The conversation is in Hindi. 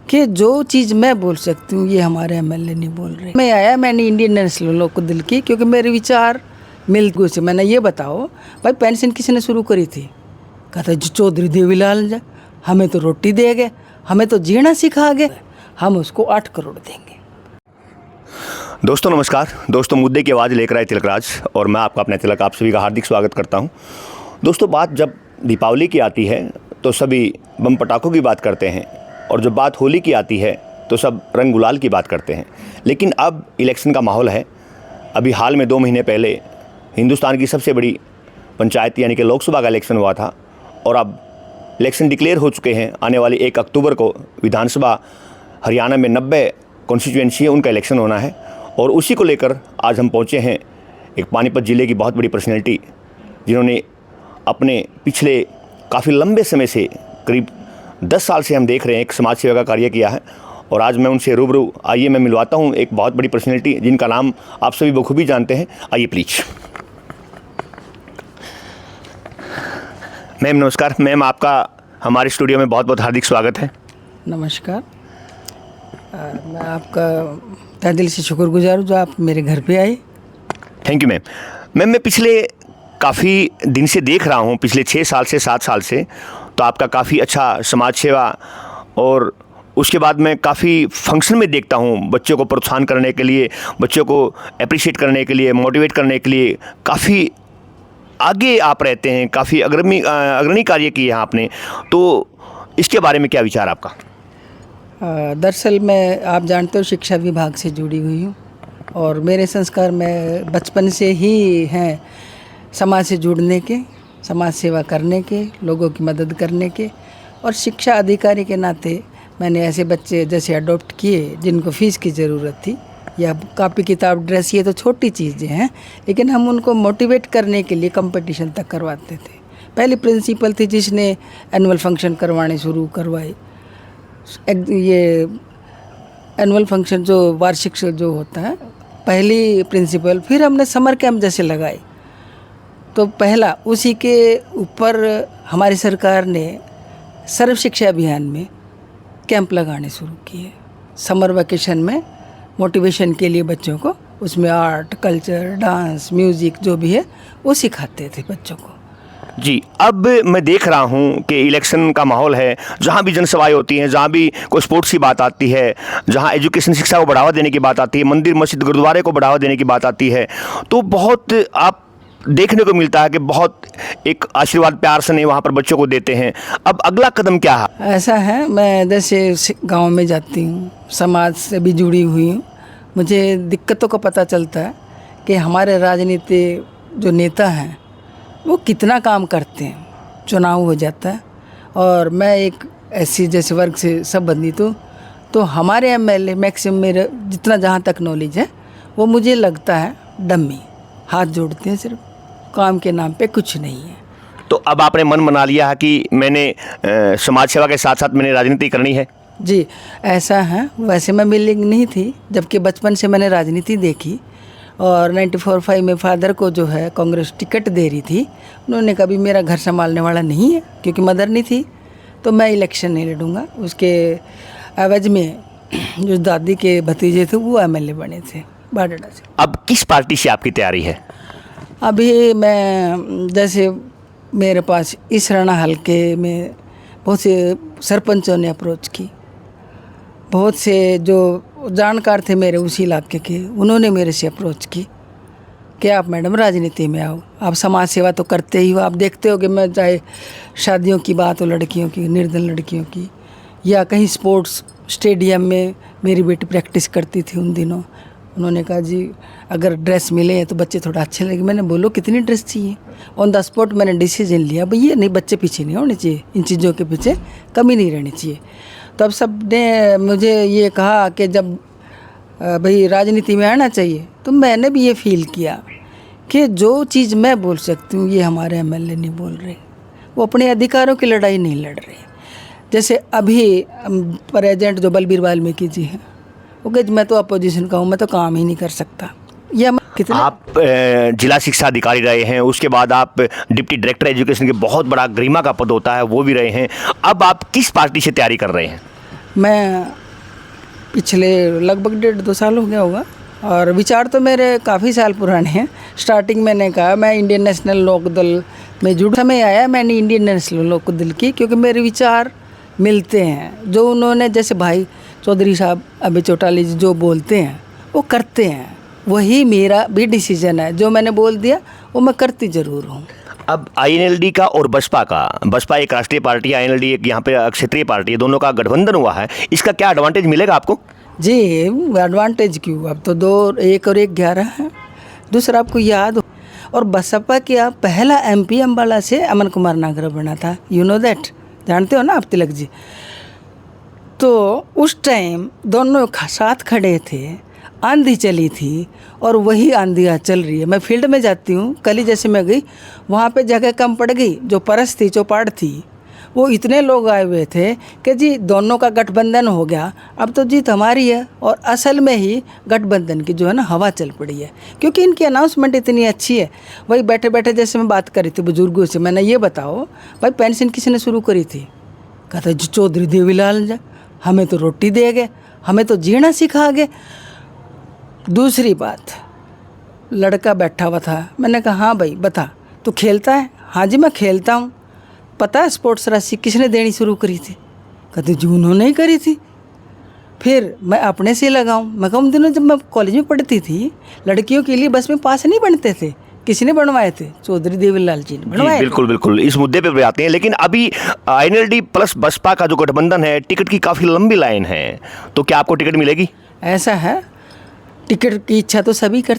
कि जो चीज़ मैं बोल सकती हूँ ये हमारे एमएलए नहीं बोल रहे। मैं आया, मैंने इंडियन नेशनल को दिल की, क्योंकि मेरे विचार मिलते से। मैंने ये बताओ भाई, पेंशन किसने शुरू करी थी? कहता जी चौधरी देवीलाल जी। हमें तो रोटी दे गए, हमें तो जीना सिखा गए, हम उसको 8 करोड़ देंगे। दोस्तों नमस्कार। दोस्तों मुद्दे की आवाज़ लेकर आए तिलकराज और मैं आपका अपना तिलक आप सभी का हार्दिक स्वागत करता हूं। दोस्तों बात जब दीपावली की आती है तो सभी बम पटाखों की बात करते हैं, और जब बात होली की आती है तो सब रंग गुलाल की बात करते हैं। लेकिन अब इलेक्शन का माहौल है। अभी हाल में 2 महीने पहले हिंदुस्तान की सबसे बड़ी पंचायत यानी कि लोकसभा का इलेक्शन हुआ था, और अब इलेक्शन डिक्लेयर हो चुके हैं। आने वाली 1 अक्टूबर को विधानसभा हरियाणा में 90 कॉन्स्टिट्यूएंसी है, उनका इलेक्शन होना है। और उसी को लेकर आज हम पहुंचे हैं एक पानीपत ज़िले की बहुत बड़ी पर्सनैलिटी, जिन्होंने अपने पिछले काफ़ी लंबे समय से करीब 10 साल से हम देख रहे हैं एक समाज सेवा का कार्य किया है। और आज मैं उनसे रूबरू, आइए मैं मिलवाता हूं एक बहुत बड़ी पर्सनैलिटी जिनका नाम आप सभी बखूबी जानते हैं। आइए प्लीज। मैम नमस्कार। मैम आपका हमारे स्टूडियो में बहुत बहुत हार्दिक स्वागत है। नमस्कार। मैं आपका तहे दिल से शुक्रगुजार हूँ जो आप मेरे घर पे आए। Thank you ma'am. मैम मैं पिछले काफ़ी दिन से देख रहा हूँ, पिछले 6 साल से 7 साल से, तो आपका काफ़ी अच्छा समाज सेवा, और उसके बाद मैं काफ़ी फंक्शन में देखता हूँ बच्चों को प्रोत्साहन करने के लिए, बच्चों को अप्रिशिएट करने के लिए, मोटिवेट करने के लिए काफ़ी आगे आप रहते हैं। काफ़ी अग्रणी कार्य किए हैं आपने, तो इसके बारे में क्या विचार आपका? दरअसल मैं, आप जानते हो, शिक्षा विभाग से जुड़ी हुई हूँ, और मेरे संस्कार में बचपन से ही हैं समाज से जुड़ने के, समाज सेवा करने के, लोगों की मदद करने के। और शिक्षा अधिकारी के नाते मैंने ऐसे बच्चे जैसे अडॉप्ट किए जिनको फ़ीस की ज़रूरत थी, या कापी किताब ड्रेस, ये तो छोटी चीज़ें हैं, लेकिन हम उनको मोटिवेट करने के लिए कंपटीशन तक करवाते थे। पहली प्रिंसिपल थी जिसने एनुअल फंक्शन करवाने शुरू करवाए। ये एनुअल फंक्शन जो वार्षिक जो होता है, पहली प्रिंसिपल। फिर हमने समर कैंप जैसे लगाए, तो पहला उसी के ऊपर हमारी सरकार ने सर्व शिक्षा अभियान में कैंप लगाने शुरू किए। समर वेकेशन में मोटिवेशन के लिए बच्चों को, उसमें आर्ट, कल्चर, डांस, म्यूज़िक जो भी है वो सिखाते थे बच्चों को। जी, अब मैं देख रहा हूं कि इलेक्शन का माहौल है, जहां भी जनसभाएं होती हैं, जहां भी कोई स्पोर्ट्स की बात आती है, जहां एजुकेशन शिक्षा को बढ़ावा देने की बात आती है, मंदिर मस्जिद गुरुद्वारे को बढ़ावा देने की बात आती है, तो बहुत आप देखने को मिलता है कि बहुत एक आशीर्वाद प्यार से नहीं वहाँ पर बच्चों को देते हैं। अब अगला कदम क्या है? ऐसा है, मैं जैसे गांव में जाती हूँ, समाज से भी जुड़ी हुई हूँ, मुझे दिक्कतों का पता चलता है कि हमारे राजनीति जो नेता हैं वो कितना काम करते हैं। चुनाव हो जाता है और मैं एक ऐसी जैसे वर्ग से संबंधित हूँ, तो हमारे एमएलए मैक्सिमम, मेरे जितना जहाँ तक नॉलेज है, वो मुझे लगता है डम्मी, हाथ जोड़ते हैं सिर्फ, काम के नाम पे कुछ नहीं है। तो अब आपने मन बना लिया है कि मैंने समाज सेवा के साथ साथ मैंने राजनीति करनी है? जी ऐसा है। वैसे मैं मिलिंग नहीं थी, जबकि बचपन से मैंने राजनीति देखी, और 94-5 में फादर को जो है कांग्रेस टिकट दे रही थी। उन्होंने कभी मेरा घर संभालने वाला नहीं है, क्योंकि मदर नहीं थी, तो मैं इलेक्शन नहीं लड़ूंगा। उसके एवज में जो दादी के भतीजे थे वो एमएलए बने थे बाडड़ा से। अब किस पार्टी से आपकी तैयारी है? अभी मैं, जैसे मेरे पास इस रणा हलके में बहुत से सरपंचों ने अप्रोच की, बहुत से जो जानकार थे मेरे उसी इलाके के, उन्होंने मेरे से अप्रोच की कि आप मैडम राजनीति में आओ, आप समाज सेवा तो करते ही हो। आप देखते हो कि मैं चाहे शादियों की बात हो, लड़कियों की, निर्धन लड़कियों की, या कहीं स्पोर्ट्स स्टेडियम में मेरी बेटी प्रैक्टिस करती थी उन दिनों, उन्होंने कहा जी अगर ड्रेस मिले तो बच्चे थोड़ा अच्छे लगे। मैंने बोलो कितनी ड्रेस चाहिए? ऑन द स्पॉट मैंने डिसीजन लिया, भाई ये नहीं, बच्चे पीछे नहीं होने चाहिए, इन चीज़ों के पीछे कमी नहीं रहनी चाहिए। तो अब सब ने मुझे ये कहा कि जब भाई राजनीति में आना चाहिए, तो मैंने भी ये फील किया कि जो चीज़ मैं बोल सकती हूँ ये हमारे एमएलए नहीं बोल रहे। वो अपने अधिकारों की लड़ाई नहीं लड़ रहे। जैसे अभी प्रेजेंट जो बलबीर वाल्मीकि जी हैं, वो कहते मैं तो अपोजिशन का हूँ, मैं तो काम ही नहीं कर सकता। या कितना आप जिला शिक्षा अधिकारी रहे हैं, उसके बाद आप डिप्टी डायरेक्टर एजुकेशन के बहुत बड़ा गरिमा का पद होता है वो भी रहे हैं। अब आप किस पार्टी से तैयारी कर रहे हैं? मैं पिछले लगभग 1.5-2 साल हो गया होगा, और विचार तो मेरे काफ़ी साल पुराने हैं। स्टार्टिंग मैंने कहा मैं इंडियन नेशनल लोकदल में जुड़, समय आया मैंने इंडियन नेशनल लोकदल की, क्योंकि मेरे विचार मिलते हैं। जो उन्होंने, जैसे भाई चौधरी साहब अभी चौटाली जी जो बोलते हैं वो करते हैं, वही मेरा भी डिसीजन है। जो मैंने बोल दिया वो मैं करती ज़रूर हूँ। अब आईएनएलडी का और बसपा का, बसपा एक राष्ट्रीय पार्टी, आईएनएलडी एक यहाँ पे क्षेत्रीय पार्टी है, दोनों का गठबंधन हुआ है, इसका क्या एडवांटेज मिलेगा आपको? जी, एडवांटेज क्यों, अब तो 2, 1 और 1 11 है। दूसरा आपको याद हो, और बसपा का पहला एमपी अम्बाला से अमन कुमार नागरा बना था, यू नो दैट, जानते हो ना आप तिलक जी। तो उस टाइम दोनों साथ खड़े थे, आंधी चली थी और वही आंधी आज चल रही है। मैं फील्ड में जाती हूँ, कल ही जैसे मैं गई, वहाँ पे जगह कम पड़ गई। जो परस थी, चौपाड़ थी, वो इतने लोग आए हुए थे कि जी दोनों का गठबंधन हो गया, अब तो जीत हमारी है। और असल में ही गठबंधन की जो है ना हवा चल पड़ी है, क्योंकि इनकी अनाउंसमेंट इतनी अच्छी है। वही बैठे बैठे जैसे मैं बात करी थी बुजुर्गों से, मैंने ये बताओ भाई पेंशन किसने शुरू करी थी? कहते जी चौधरी देवीलाल जी, हमें तो रोटी दे गए, हमें तो जीना सिखा गए। दूसरी बात, लड़का बैठा हुआ था, मैंने कहा हाँ भाई बता तू खेलता है? हाँ जी मैं खेलता हूँ। पता है स्पोर्ट्स राशि किसने देनी शुरू करी थी? कहते जी उन्होंने ही करी थी। फिर मैं अपने से लगाऊं, मैं कहूँ उन दिनों जब मैं कॉलेज में पढ़ती थी, लड़कियों के लिए बस में पास नहीं बनते थे, किसने बनवाए थे? चौधरी देवीलाल जी ने बनवाए। बिल्कुल बिल्कुल, इस मुद्दे पे भी आते हैं। लेकिन अभी आईएनएलडी प्लस बसपा का जो गठबंधन है, टिकट की काफ़ी लंबी लाइन है, तो क्या आपको टिकट मिलेगी? ऐसा है, टिकट की इच्छा तो सभी करते